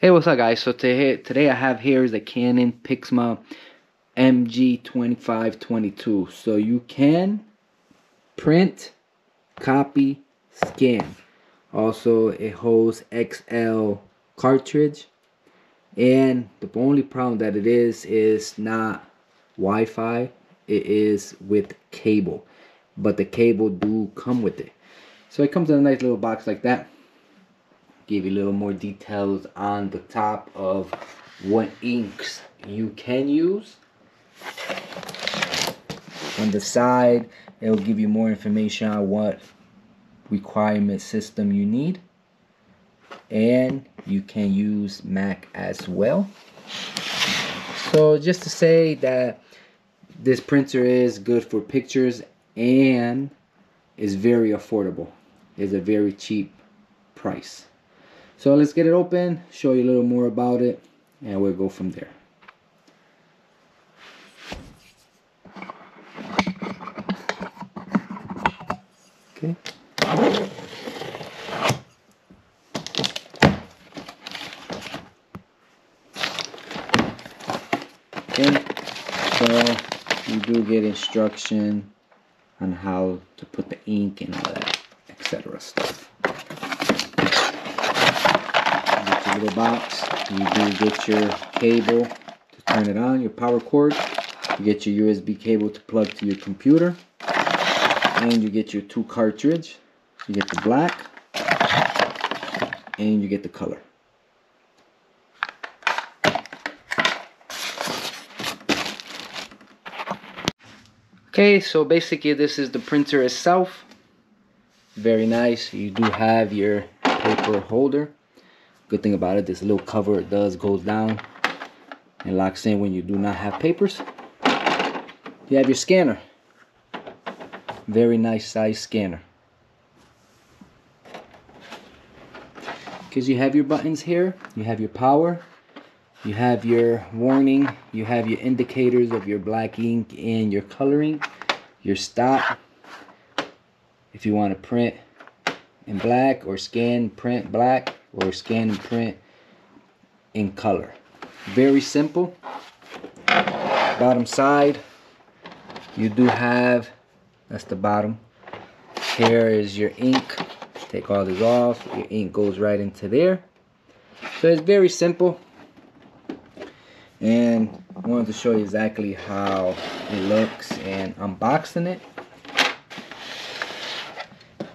Hey, what's up guys? So today I have here is the Canon Pixma MG2522. So you can print, copy, scan. Also it holds XL cartridge, and the only problem that it is not Wi-Fi. It is with cable, but the cable do come with it. So it comes in a nice little box like that. Give you a little more details on the top of what inks you can use. On the side, it will give you more information on what requirement system you need, and you can use Mac as well. So just to say that this printer is good for pictures and is very affordable. It's a very cheap price. So let's get it open, show you a little more about it, and we'll go from there. Okay. Okay. So you do get instruction on how to put the ink and all that, etc. stuff. Little box. You do get your cable to turn it on, your power cord. You get your USB cable to plug to your computer, and you get your two cartridge. You get the black and you get the color. Okay, so basically this is the printer itself. Very nice. You do have your paper holder. Good thing about it, this little cover goes down and locks in when you do not have papers. You have your scanner. Very nice size scanner. Because you have your buttons here, you have your power, you have your warning, you have your indicators of your black ink and your coloring, your stop. If you want to print in black or scan, print black, or scan and print in color. Very simple. Bottom side, you do have, that's the bottom. Here is your ink. Take all this off, your ink goes right into there. So it's very simple, and I wanted to show you exactly how it looks and unboxing it.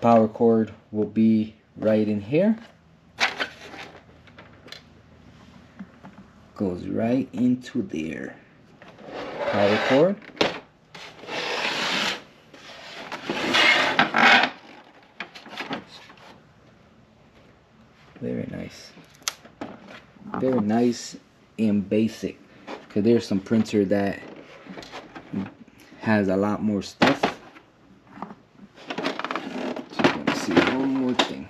Power cord will be right in here. Goes right into there. Power cord. Very nice. Very nice and basic. Because there's some printer that has a lot more stuff. Just want to see one more thing.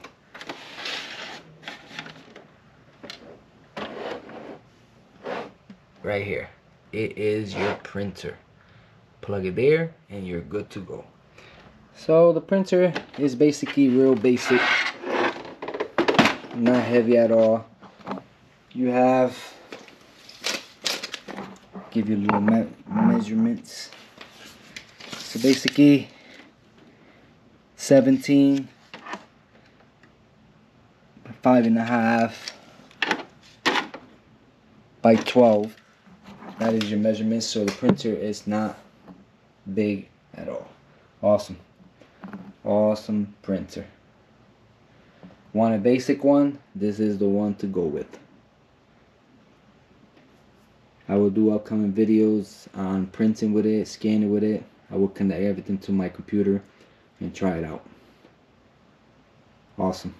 Right here, it is your printer. Plug it there and you're good to go. So the printer is basically real basic, not heavy at all. You have, give you little measurements. So basically 17 5.5 by 12. That is your measurement. So the printer is not big at all. Awesome. Awesome printer. Want a basic one? This is the one to go with. I will do upcoming videos on printing with it, scanning with it. I will connect everything to my computer and try it out. Awesome.